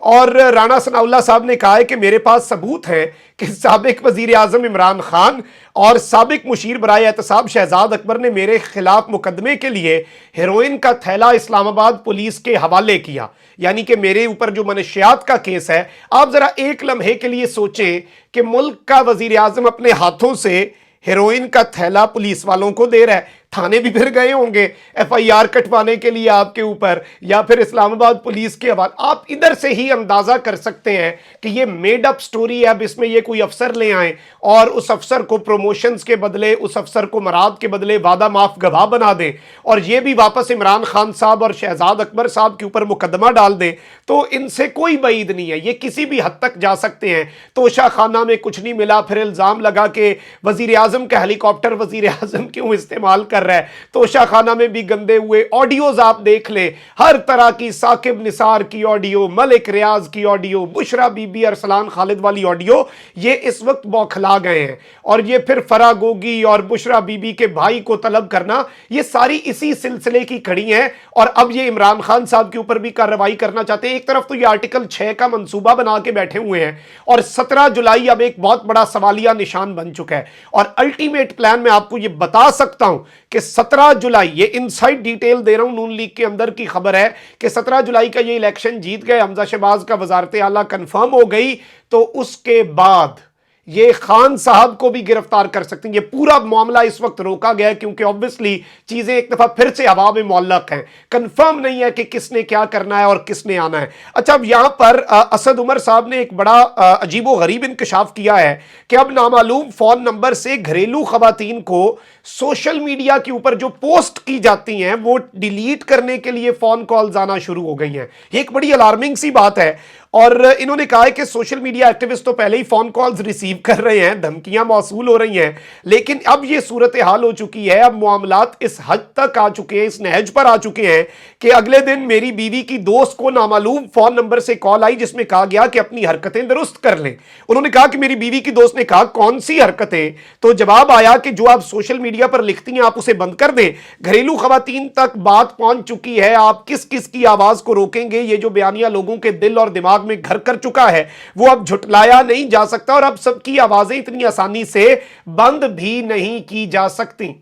اور رانا ثناء اللہ صاحب نے کہا ہے کہ میرے پاس ثبوت ہیں کہ سابق وزیر اعظم عمران خان اور سابق مشیر برائے احتساب شہزاد اکبر نے میرے خلاف مقدمے کے لیے ہیروئن کا تھیلا اسلام آباد پولیس کے حوالے کیا، یعنی کہ میرے اوپر جو منشیات کا کیس ہے۔ آپ ذرا ایک لمحے کے لیے سوچیں کہ ملک کا وزیر اعظم اپنے ہاتھوں سے ہیروئن کا تھیلا پولیس والوں کو دے رہا ہے۔ تھانے بھی پھر گئے ہوں گے ایف آئی آر کٹوانے کے لیے آپ کے اوپر، یا پھر اسلام آباد پولیس کے حوالے۔ آپ ادھر سے ہی اندازہ کر سکتے ہیں کہ یہ میڈ اپ سٹوری ہے۔ اب اس میں یہ کوئی افسر لے آئیں اور اس افسر کو پروموشنز کے بدلے، اس افسر کو مراد کے بدلے وعدہ معاف گواہ بنا دیں، اور یہ بھی واپس عمران خان صاحب اور شہزاد اکبر صاحب کے اوپر مقدمہ ڈال دیں، تو ان سے کوئی بعید نہیں ہے، یہ کسی بھی حد تک جا سکتے ہیں۔ توشہ خانہ میں کچھ نہیں ملا، پھر الزام لگا کہ وزیر اعظم کا ہیلی کاپٹر وزیر اعظم کیوں استعمال کر رہا ہے۔ توشہ خانہ میں بھی گندے ہوئے آڈیوز آپ دیکھ لیں، ہر طرح کی، ثاقب نثار کی آڈیو، ملک ریاض کی audio, Bushra be be, Arsalan خالد والی آڈیو، یہ اس وقت بوکھلا گئے ہیں۔ اور یہ پھر فرا گوگی اور بشرا بی بی کے بھائی کو طلب کرنا، یہ ساری اسی سلسلے کی کڑی ہیں، اور اب یہ عمران خان صاحب کے اوپر بھی کارروائی کرنا چاہتے ہیں۔ ایک طرف تو یہ آرٹیکل 6 کا منصوبہ بنا کے بیٹھے ہوئے ہیں، اور 17 جولائی اب ایک بہت بڑا سوالیہ نشان بن چکا ہے، اور الٹیمیٹ پلان میں آپ کو یہ بتا سکتا ہوں کہ 17 جولائی، یہ انسائٹ ڈیٹیل دے رہا ہوں، نون لیگ کے اندر کی خبر ہے کہ 17 جولائی کا یہ الیکشن جیت گئے، حمزہ شہباز کا وزارت اعلیٰ کنفرم ہو گئی، تو اس کے بعد یہ خان صاحب کو بھی گرفتار کر سکتے ہیں۔ یہ پورا معاملہ اس وقت روکا گیا ہے کیونکہ obviously چیزیں ایک دفعہ پھر سے ہوا میں معلق ہیں، کنفرم نہیں ہے کہ کس نے کیا کرنا ہے اور کس نے آنا ہے۔ اچھا، اب یہاں پر اسد عمر صاحب نے ایک بڑا عجیب و غریب انکشاف کیا ہے کہ اب نامعلوم فون نمبر سے گھریلو خواتین کو سوشل میڈیا کے اوپر جو پوسٹ کی جاتی ہیں وہ ڈیلیٹ کرنے کے لیے فون کالز آنا شروع ہو گئی ہیں۔ یہ ایک بڑی الارمنگ سی بات ہے، اور انہوں نے کہا ہے کہ سوشل میڈیا ایکٹیوسٹ تو پہلے ہی فون کالز ریسیو کر رہے ہیں، دھمکیاں موصول ہو رہی ہیں، لیکن اب یہ صورتحال ہو چکی ہے، اب معاملات اس حد تک آ چکے ہیں، اس نہج پر آ چکے ہیں کہ اگلے دن میری بیوی کی دوست کو نامعلوم فون نمبر سے کال آئی جس میں کہا گیا کہ اپنی حرکتیں درست کر لیں۔ انہوں نے کہا کہ میری بیوی کی دوست نے کہا کون سی حرکتیں؟ تو جواب آیا کہ جو آپ سوشل میڈیا پر لکھتی ہیں آپ اسے بند کر دیں۔ گھریلو خواتین تک بات پہنچ چکی ہے، آپ کس کس کی آواز کو روکیں گے؟ یہ جو بیانیہ لوگوں کے دل اور دماغ میں گھر کر چکا ہے وہ اب جھٹلایا نہیں جا سکتا، اور اب سب کی آوازیں اتنی آسانی سے بند بھی نہیں کی جا سکتی۔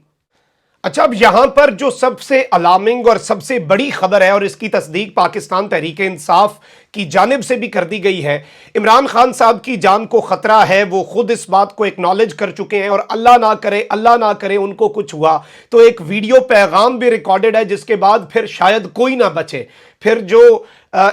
اچھا، اب یہاں پر جو سب سے الارمنگ اور سب سے بڑی خبر ہے، اور اس کی تصدیق پاکستان تحریک انصاف کی جانب سے بھی کر دی گئی ہے، عمران خان صاحب کی جان کو خطرہ ہے، وہ خود اس بات کو ایکنالج کر چکے ہیں، اور اللہ نہ کرے ان کو کچھ ہوا تو ایک ویڈیو پیغام بھی ریکارڈڈ ہے جس کے بعد پھر شاید کوئی نہ بچے، پھر جو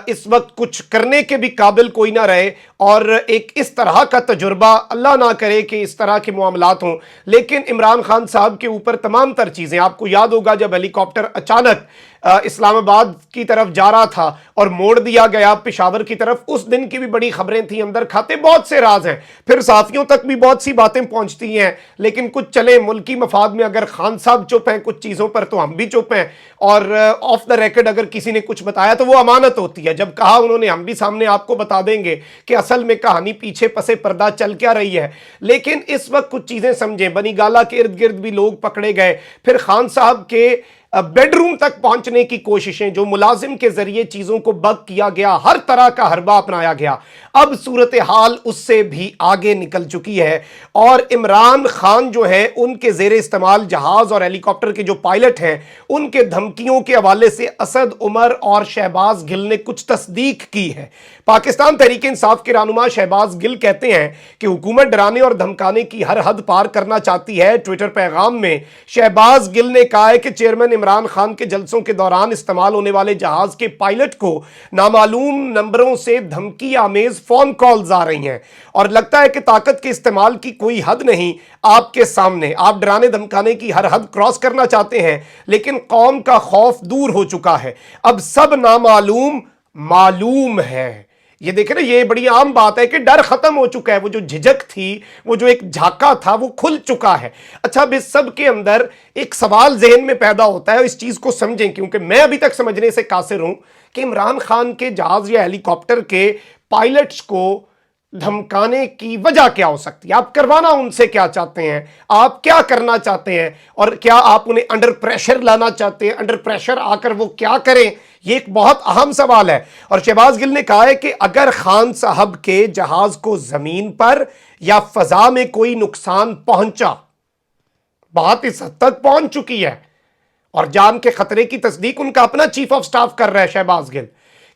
اس وقت کچھ کرنے کے بھی قابل کوئی نہ رہے، اور ایک اس طرح کا تجربہ، اللہ نہ کرے کہ اس طرح کے معاملات ہوں۔ لیکن عمران خان صاحب کے اوپر تمام تر چیزیں، آپ کو یاد ہوگا جب ہیلی کاپٹر اچانک اسلام آباد کی طرف جا رہا تھا اور موڑ دیا گیا پشاور کی طرف، اس دن کی بھی بڑی خبریں تھیں، اندر کھاتے بہت سے راز ہیں، پھر صحافیوں تک بھی بہت سی باتیں پہنچتی ہیں، لیکن کچھ چلے ملکی مفاد میں اگر خان صاحب چپ ہیں کچھ چیزوں پر تو ہم بھی چپ ہیں، اور آف دا ریکڈ اگر کسی نے کچھ بتایا تو وہ امانت ہوتی ہے، جب کہا انہوں نے ہم بھی سامنے آپ کو بتا دیں گے کہ اصل میں کہانی پیچھے پسے پردہ چل کیا رہی ہے۔ لیکن اس وقت کچھ چیزیں سمجھیں، بنی گالا کے ارد گرد بھی لوگ پکڑے گئے، پھر خان صاحب کے بیڈ روم تک پہنچنے کی کوششیں، جو ملازم کے ذریعے چیزوں کو بگ کیا گیا، ہر طرح کا حربہ اپنایا گیا، اب صورتحال اس سے بھی آگے نکل چکی ہے، اور عمران خان جو ہے ان کے زیر استعمال جہاز اور ہیلی کاپٹر کے جو پائلٹ ہیں ان کے دھمکیوں کے حوالے سے اسد عمر اور شہباز گل نے کچھ تصدیق کی ہے۔ پاکستان تحریک انصاف کے رہنما شہباز گل کہتے ہیں کہ حکومت ڈرانے اور دھمکانے کی ہر حد پار کرنا چاہتی ہے۔ ٹویٹر پیغام میں شہباز گل نے کہا ہے کہ چیئرمین عمران خان کے جلسوں کے دوران استعمال ہونے والے جہاز کے پائلٹ کو نامعلوم نمبروں سے دھمکی آمیز فون کالز آ رہی ہیں، اور لگتا ہے کہ طاقت کے استعمال کی کوئی حد نہیں آپ کے سامنے، آپ ڈرانے دھمکانے کی ہر حد کراس کرنا چاہتے ہیں، لیکن قوم کا خوف دور ہو چکا ہے، اب سب نامعلوم معلوم ہے۔ یہ دیکھیں نا، یہ بڑی عام بات ہے کہ ڈر ختم ہو چکا ہے، وہ جو جھجک تھی، وہ جو ایک جھاکا تھا، وہ کھل چکا ہے۔ اچھا، اب اس سب کے اندر ایک سوال ذہن میں پیدا ہوتا ہے، اس چیز کو سمجھیں، کیونکہ میں ابھی تک سمجھنے سے قاصر ہوں کہ عمران خان کے جہاز یا ہیلی کاپٹر کے پائلٹس کو دھمکانے کی وجہ کیا ہو سکتی ہے؟ آپ کروانا ان سے کیا چاہتے ہیں؟ آپ کیا کرنا چاہتے ہیں؟ اور کیا آپ انہیں انڈر پریشر لانا چاہتے ہیں؟ انڈر پریشر آ کر وہ کیا کریں؟ یہ ایک بہت اہم سوال ہے۔ اور شہباز گل نے کہا ہے کہ اگر خان صاحب کے جہاز کو زمین پر یا فضا میں کوئی نقصان پہنچا، بات اس حد تک پہنچ چکی ہے، اور جان کے خطرے کی تصدیق ان کا اپنا چیف آف سٹاف کر رہا ہے شہباز گل،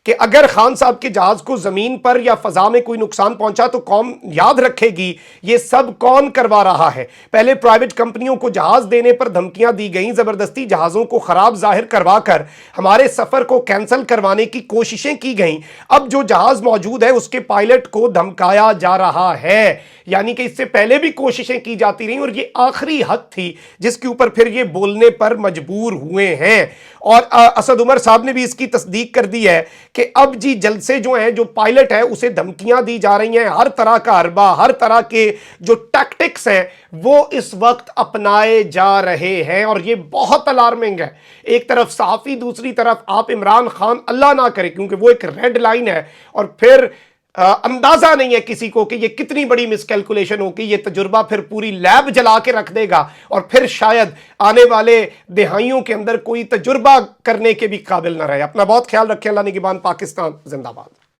کہ اگر خان صاحب کے جہاز کو زمین پر یا فضا میں کوئی نقصان پہنچا تو قوم یاد رکھے گی یہ سب کون کروا رہا ہے۔ پہلے پرائیویٹ کمپنیوں کو جہاز دینے پر دھمکیاں دی گئیں، زبردستی جہازوں کو خراب ظاہر کروا کر ہمارے سفر کو کینسل کروانے کی کوششیں کی گئیں، اب جو جہاز موجود ہے اس کے پائلٹ کو دھمکایا جا رہا ہے۔ یعنی کہ اس سے پہلے بھی کوششیں کی جاتی رہیں اور یہ آخری حد تھی جس کے اوپر پھر یہ بولنے پر مجبور ہوئے ہیں۔ اور اسد عمر صاحب نے بھی اس کی تصدیق کر دی ہے کہ اب جی جلسے جو ہیں، جو پائلٹ ہے اسے دھمکیاں دی جا رہی ہیں، ہر طرح کا حربہ، ہر طرح کے جو ٹیکٹکس ہیں وہ اس وقت اپنائے جا رہے ہیں، اور یہ بہت الارمنگ ہے۔ ایک طرف صحافی، دوسری طرف آپ عمران خان، اللہ نہ کرے کیونکہ وہ ایک ریڈ لائن ہے، اور پھر اندازہ نہیں ہے کسی کو کہ یہ کتنی بڑی مس کیلکولیشن ہوگی۔ یہ تجربہ پھر پوری لیب جلا کے رکھ دے گا، اور پھر شاید آنے والے دہائیوں کے اندر کوئی تجربہ کرنے کے بھی قابل نہ رہے۔ اپنا بہت خیال رکھیں۔ اللہ نگہبان۔ پاکستان زندہ باد۔